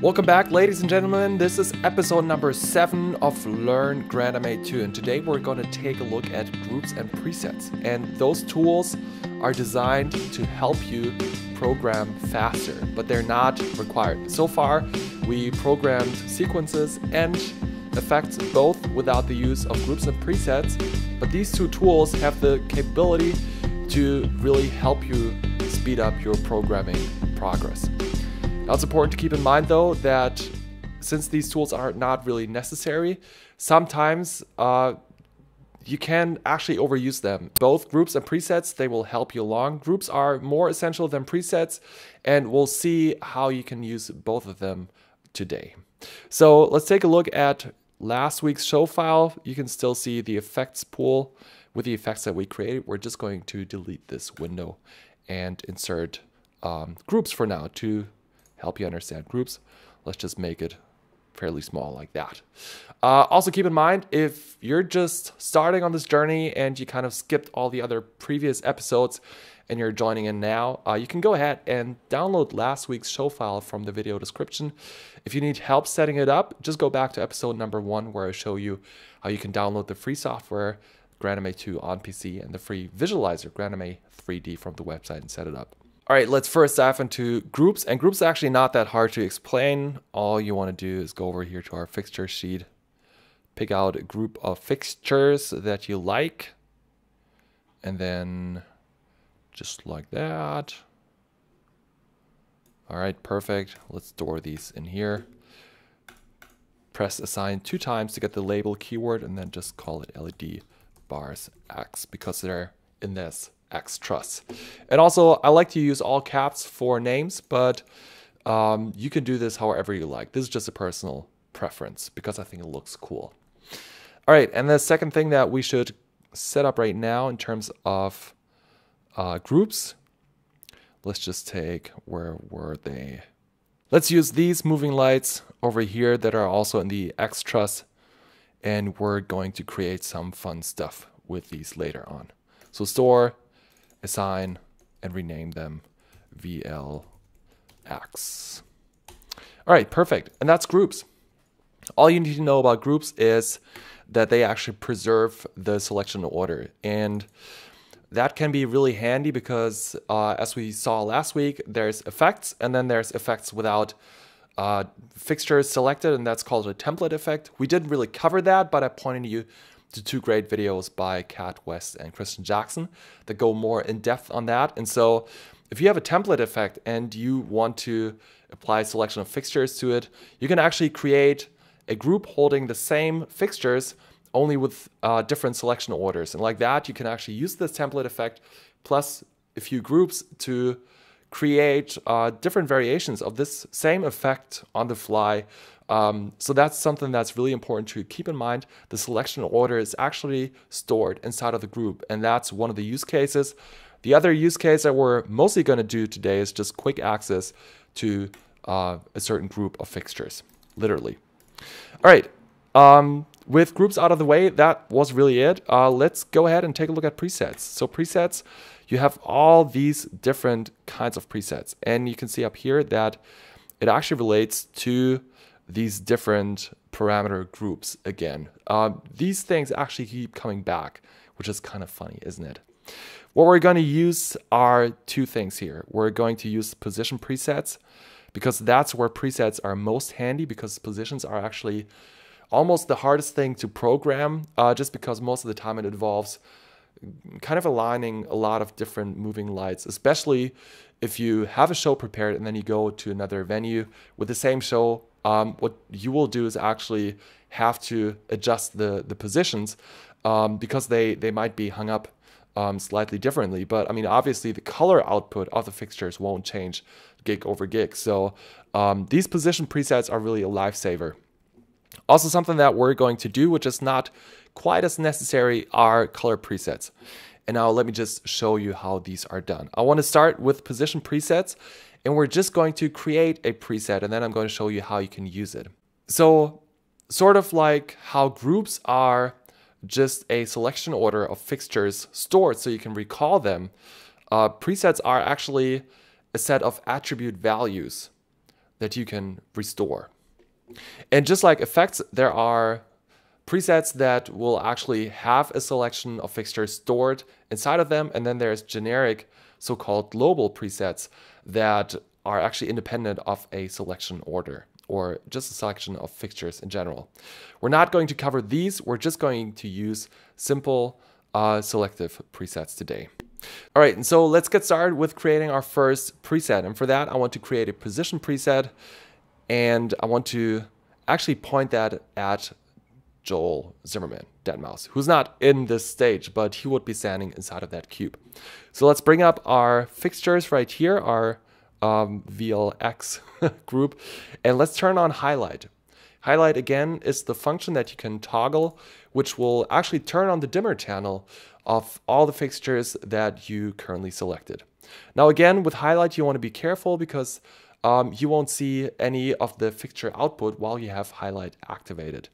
Welcome back, ladies and gentlemen. This is episode number 7 of Learn GrandMA2, and today we're going to take a look at groups and presets. And those tools are designed to help you program faster, but they're not required. So far, we programmed sequences and effects both without the use of groups and presets, but these two tools have the capability to really help you speed up your programming progress. Now, it's important to keep in mind, though, that since these tools are not really necessary, sometimes you can actually overuse them. Both groups and presets, they will help you along. Groups are more essential than presets, and we'll see how you can use both of them today. So let's take a look at last week's show file. You can still see the effects pool with the effects that we created. We're just going to delete this window and insert groups for now to help you understand groups. Let's just make it fairly small like that. Also keep in mind, if you're just starting on this journey and you kind of skipped all the other previous episodes and you're joining in now, you can go ahead and download last week's show file from the video description. If you need help setting it up, just go back to episode number 1 where I show you how you can download the free software GrandMA2 on PC and the free visualizer GrandMA 3D from the website and set it up. All right, let's first dive into groups. And groups are actually not that hard to explain. All you want to do is go over here to our fixture sheet, pick out a group of fixtures that you like, and then just like that. All right, perfect. Let's store these in here. Press assign 2 times to get the label keyword, and then just call it LED bars X because they're in this X truss. And also, I like to use all caps for names, but you can do this however you like. This is just a personal preference because I think it looks cool. All right, and the second thing that we should set up right now in terms of groups, let's just take, where were they? Let's use these moving lights over here that are also in the X truss, and we're going to create some fun stuff with these later on. So store, assign, and rename them VLX. All right, perfect. And that's groups. All you need to know about groups is that they actually preserve the selection order. And that can be really handy because as we saw last week, there's effects, and then there's effects without fixtures selected, and that's called a template effect. We didn't really cover that, but I pointed you to 2 great videos by Kat West and Kristen Jackson that go more in depth on that. And so if you have a template effect and you want to apply a selection of fixtures to it, you can actually create a group holding the same fixtures only with different selection orders. And like that, you can actually use this template effect plus a few groups to create different variations of this same effect on the fly. So that's something that's really important to keep in mind. The selection order is actually stored inside of the group, and that's one of the use cases. The other use case that we're mostly going to do today is just quick access to a certain group of fixtures, literally. All right, with groups out of the way, that was really it. Let's go ahead and take a look at presets. So presets, you have all these different kinds of presets, and you can see up here that it actually relates to these different parameter groups again. These things actually keep coming back, which is kind of funny, isn't it? What we're going to use are 2 things here. We're going to use position presets because that's where presets are most handy, because positions are actually almost the hardest thing to program, just because most of the time it involves kind of aligning a lot of different moving lights, especially if you have a show prepared and then you go to another venue with the same show. What you will do is actually have to adjust the positions because they might be hung up slightly differently. But I mean, obviously the color output of the fixtures won't change gig over gig. So these position presets are really a lifesaver. Also, something that we're going to do, which is not quite as necessary, are color presets. And now let me just show you how these are done. I want to start with position presets, and we're just going to create a preset, and then I'm going to show you how you can use it. So sort of like how groups are just a selection order of fixtures stored so you can recall them, presets are actually a set of attribute values that you can restore. And just like effects, there are presets that will actually have a selection of fixtures stored inside of them. And then there's generic so-called global presets that are actually independent of a selection order or just a selection of fixtures in general. We're not going to cover these. We're just going to use simple selective presets today. All right, and so let's get started with creating our first preset. And for that, I want to create a position preset. And I want to actually point that at Joel Zimmerman, deadmau5, who's not in this stage, but he would be standing inside of that cube. So let's bring up our fixtures right here, our VLX group, and let's turn on highlight. Highlight, again, is the function that you can toggle, which will actually turn on the dimmer channel of all the fixtures that you currently selected. Now, again, with highlight, you want to be careful because you won't see any of the fixture output while you have highlight activated.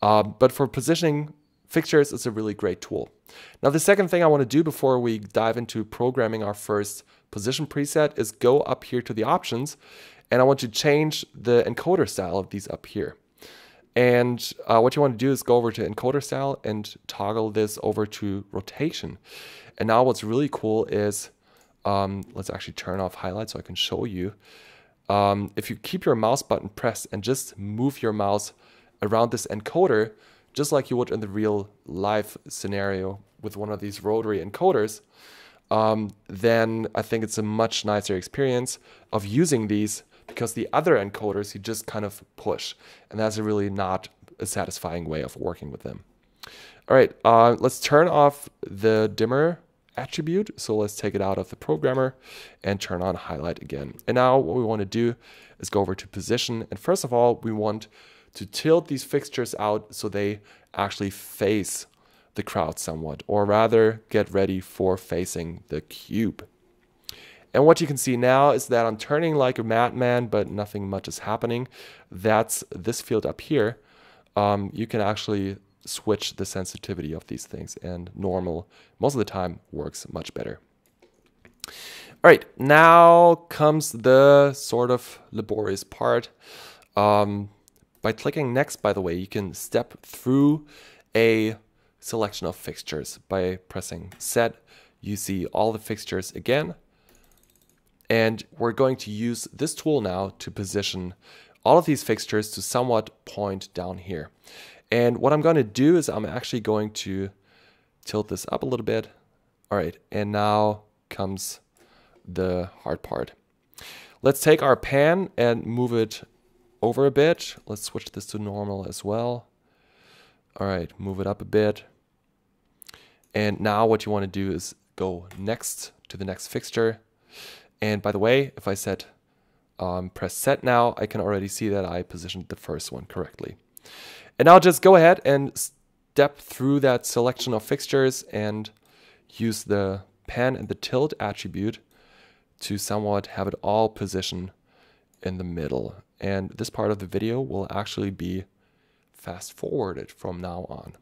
But for positioning fixtures, it's a really great tool. Now, the second thing I want to do before we dive into programming our first position preset is go up here to the options, and I want to change the encoder style of these up here. And what you want to do is go over to encoder style and toggle this over to rotation. And now what's really cool is, let's actually turn off highlight so I can show you. If you keep your mouse button pressed and just move your mouse around this encoder, just like you would in the real life scenario with one of these rotary encoders, then I think it's a much nicer experience of using these, because the other encoders you just kind of push, and that's a really not a satisfying way of working with them. All right, let's turn off the dimmer attribute. So let's take it out of the programmer and turn on highlight again. And now what we want to do is go over to position. And first of all, we want to tilt these fixtures out so they actually face the crowd somewhat, or rather get ready for facing the cube. And what you can see now is that I'm turning like a madman, but nothing much is happening. That's this field up here. You can actually switch the sensitivity of these things, and normal most of the time works much better. All right, now comes the sort of laborious part. By clicking next, by the way, you can step through a selection of fixtures. By pressing set, you see all the fixtures again. And we're going to use this tool now to position all of these fixtures to somewhat point down here. And what I'm going to do is I'm actually going to tilt this up a little bit. All right, and now comes the hard part. Let's take our pan and move it over a bit. Let's switch this to normal as well. All right, move it up a bit. And now what you want to do is go next to the next fixture. And by the way, if I set press set now, I can already see that I positioned the first one correctly. And now just go ahead and step through that selection of fixtures and use the pan and the tilt attribute to somewhat have it all positioned in the middle. And this part of the video will actually be fast forwarded from now on.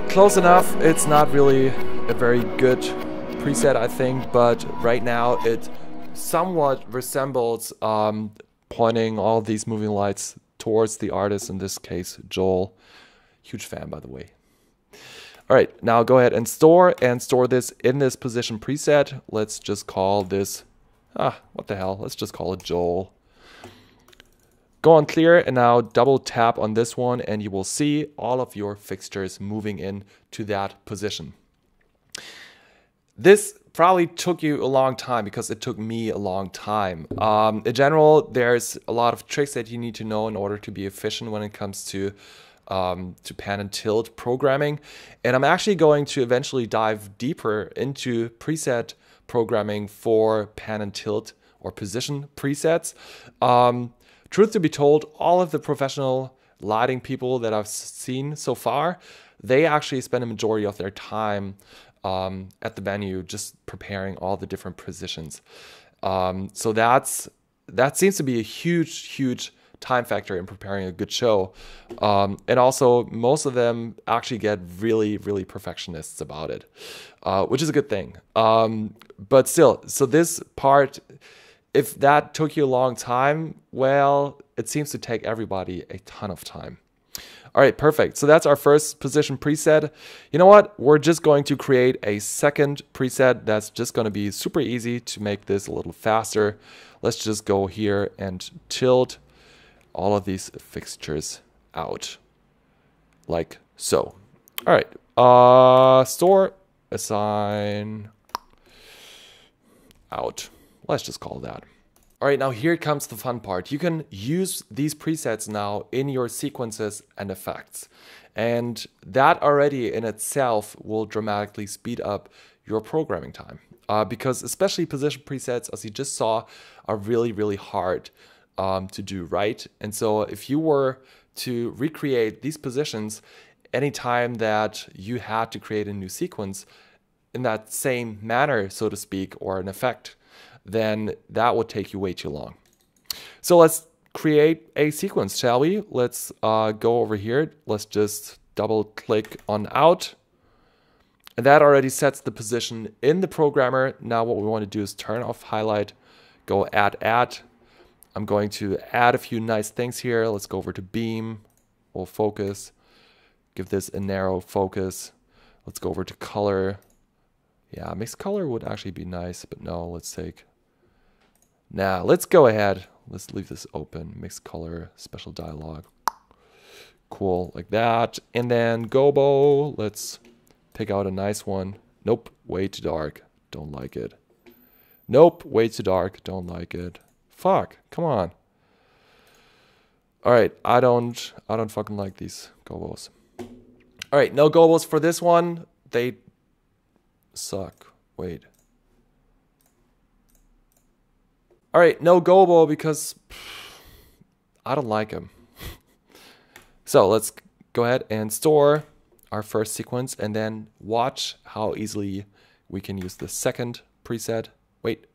Close enough. It's not really a very good preset, I think, but right now it somewhat resembles pointing all these moving lights towards the artist, in this case Joel. Huge fan, by the way. All right, now go ahead and store this in this position preset. Let's just call this, what the hell, let's just call it Joel. Go on clear and now double tap on this one and you will see all of your fixtures moving in to that position. This probably took you a long time because it took me a long time. In general, there's a lot of tricks that you need to know in order to be efficient when it comes to pan and tilt programming. And I'm actually going to eventually dive deeper into preset programming for pan and tilt or position presets. Truth to be told, all of the professional lighting people that I've seen so far, they actually spend a majority of their time at the venue just preparing all the different positions. So that seems to be a huge time factor in preparing a good show. And also most of them actually get really perfectionists about it, which is a good thing. But still, so this part, if that took you a long time, well, it seems to take everybody a ton of time. All right, perfect. So that's our first position preset. You know what? We're just going to create a second preset that's just going to be super easy to make this a little faster. Let's just go here and tilt all of these fixtures out like so. All right, store, assign, out. Let's just call that. All right, now here comes the fun part. You can use these presets now in your sequences and effects. And that already in itself will dramatically speed up your programming time. Because especially position presets, as you just saw, are really hard to do right. And so if you were to recreate these positions anytime that you had to create a new sequence in that same manner, so to speak, or an effect, then that would take you way too long. So let's create a sequence, shall we? Let's go over here. Let's just double click on out. And that already sets the position in the programmer. Now what we want to do is turn off highlight, go add. I'm going to add a few nice things here. Let's go over to beam. We'll focus. Give this a narrow focus. Let's go over to color. Yeah, mixed color would actually be nice, but no, let's take. Now let's go ahead. Let's leave this open. Mixed color, special dialog. Cool, like that. And then gobo. Let's pick out a nice one. Nope, way too dark. Don't like it. Nope, way too dark. Don't like it. Fuck, come on. All right, I don't fucking like these gobos. All right, no gobos for this one. They suck. Wait. All right, no gobo because I don't like them. So let's go ahead and store our first sequence and then watch how easily we can use the second preset. Wait,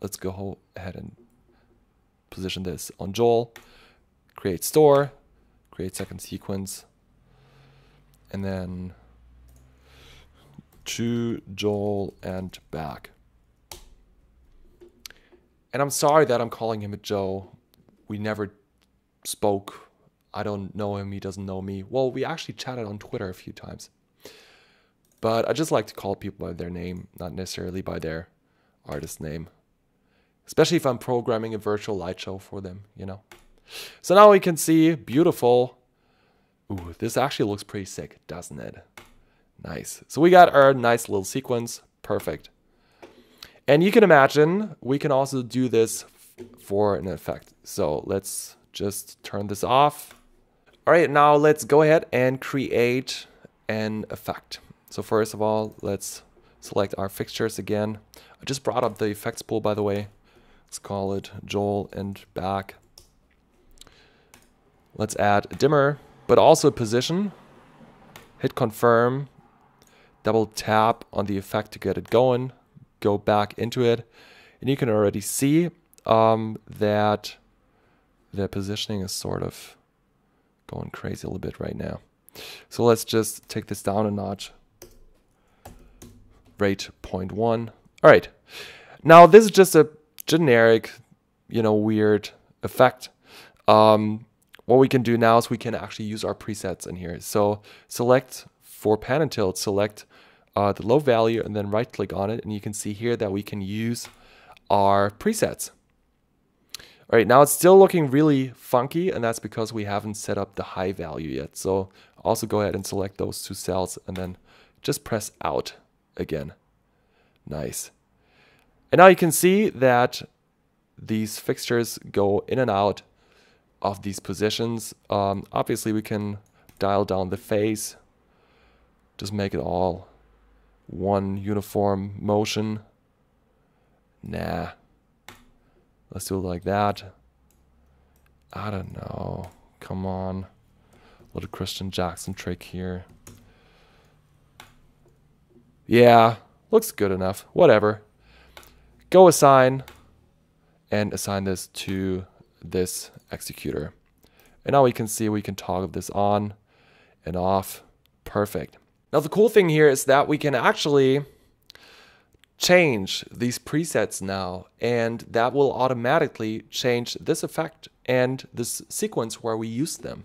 let's go ahead and position this on Joel, create store, create second sequence, and then to Joel and back. And I'm sorry that I'm calling him a Joe. We never spoke. I don't know him. He doesn't know me. Well, we actually chatted on Twitter a few times. But I just like to call people by their name, not necessarily by their artist name. Especially if I'm programming a virtual light show for them, you know. So now we can see beautiful. Ooh, this actually looks pretty sick, doesn't it? Nice. So we got our nice little sequence. Perfect. And you can imagine we can also do this for an effect. So let's just turn this off. All right, now let's go ahead and create an effect. So first of all, let's select our fixtures again. I just brought up the effects pool, by the way. Let's call it Joel and back. Let's add a dimmer, but also a position. Hit confirm. Double tap on the effect to get it going. Go back into it. And you can already see that the positioning is sort of going crazy a little bit right now. So let's just take this down a notch. Rate 0.1. All right. Now this is just a generic, weird effect. What we can do now is we can actually use our presets in here. So select for pan and tilt, select the low value and then right click on it. And you can see here that we can use our presets. All right, now it's still looking really funky, and that's because we haven't set up the high value yet. So also go ahead and select those two cells and then just press out again. Nice. And now you can see that these fixtures go in and out of these positions. Obviously, we can dial down the phase, just make it all one uniform motion. Nah. Let's do it like that. I don't know. Come on. Little Christian Jackson trick here. Yeah, looks good enough. Whatever. Go assign and assign this to this executor. And now we can see we can toggle this on and off. Perfect. Now the cool thing here is that we can actually change these presets now, and that will automatically change this effect and this sequence where we use them.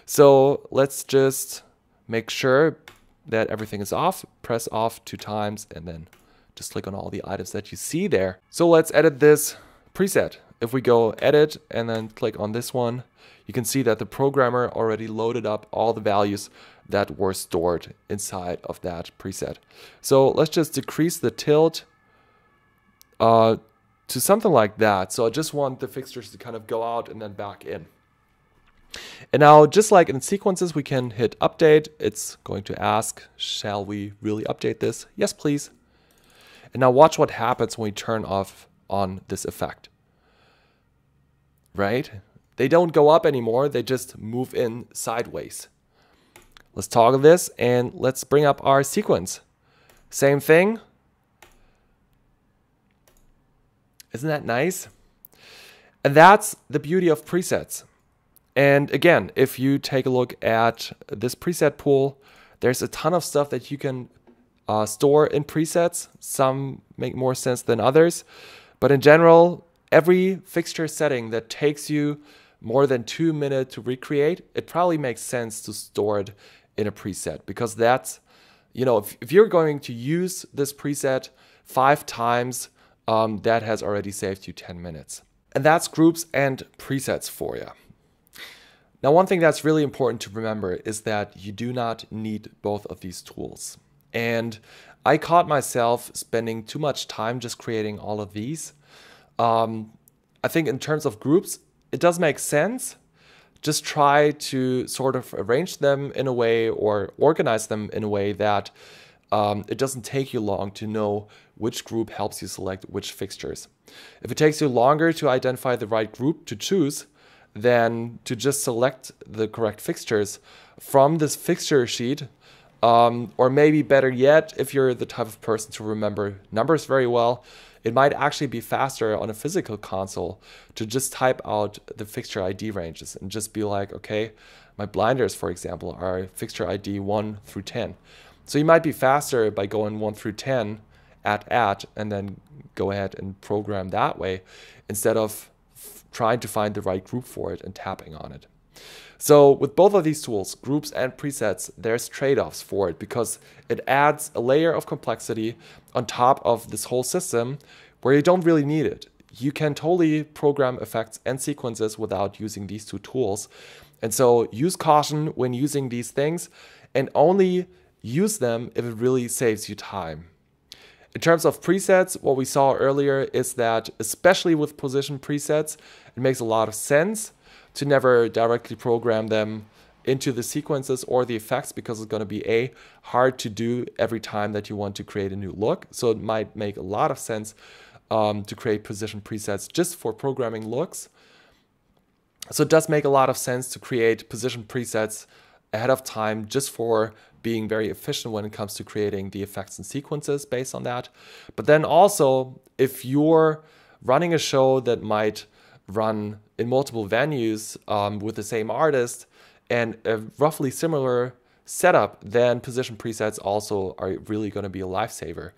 So let's just make sure that everything is off, press off 2 times, and then just click on all the items that you see there. So let's edit this preset. If we go edit and then click on this one, you can see that the programmer already loaded up all the values that were stored inside of that preset. So let's just decrease the tilt to something like that. So I just want the fixtures to kind of go out and then back in. And now, just like in sequences, we can hit update. It's going to ask, shall we really update this? Yes, please. And now watch what happens when we turn off on this effect. Right? They don't go up anymore. They just move in sideways. Let's toggle this and let's bring up our sequence. Same thing. Isn't that nice? And that's the beauty of presets. And again, if you take a look at this preset pool, there's a ton of stuff that you can store in presets. Some make more sense than others. But in general, every fixture setting that takes you more than 2 minutes to recreate, it probably makes sense to store it in a preset, because that's, you know, if you're going to use this preset 5 times, that has already saved you 10 minutes. And that's groups and presets for you. Now, one thing that's really important to remember is that you do not need both of these tools. And I caught myself spending too much time just creating all of these. I think in terms of groups, it does make sense. Just try to sort of arrange them in a way or organize them in a way that it doesn't take you long to know which group helps you select which fixtures. If it takes you longer to identify the right group to choose, then to just select the correct fixtures from this fixture sheet, or maybe better yet, if you're the type of person to remember numbers very well, it might actually be faster on a physical console to just type out the fixture ID ranges and just be like, okay, my blinders, for example, are fixture ID 1 through 10. So you might be faster by going 1 through 10 at, and then go ahead and program that way instead of trying to find the right group for it and tapping on it. So with both of these tools, groups and presets, there's trade-offs for it because it adds a layer of complexity on top of this whole system where you don't really need it. You can totally program effects and sequences without using these 2 tools. And so use caution when using these things and only use them if it really saves you time. In terms of presets, what we saw earlier is that, especially with position presets, it makes a lot of sense to never directly program them into the sequences or the effects, because it's going to be hard to do every time that you want to create a new look. So it might make a lot of sense to create position presets just for programming looks. So it does make a lot of sense to create position presets ahead of time just for being very efficient when it comes to creating the effects and sequences based on that. But then also, if you're running a show that might run in multiple venues with the same artist and a roughly similar setup, then position presets also are really going to be a lifesaver.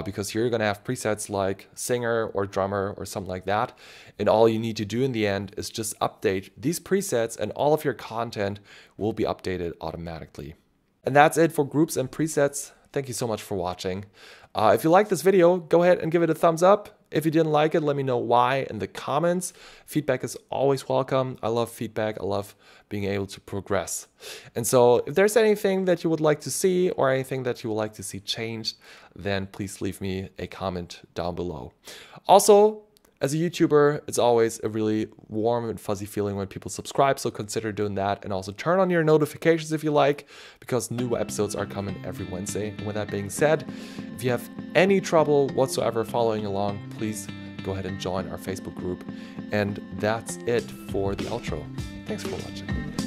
Because you're going to have presets like singer or drummer or something like that. And all you need to do in the end is just update these presets and all of your content will be updated automatically. And that's it for groups and presets. Thank you so much for watching. If you like this video, go ahead and give it a thumbs up. If you didn't like it, let me know why in the comments. Feedback is always welcome. I love feedback. I love being able to progress. And so if there's anything that you would like to see or anything that you would like to see changed, then please leave me a comment down below. Also, as a YouTuber, it's always a really warm and fuzzy feeling when people subscribe, so consider doing that, and also turn on your notifications if you like, because new episodes are coming every Wednesday. And with that being said, if you have any trouble whatsoever following along, please go ahead and join our Facebook group. And that's it for the outro. Thanks for watching.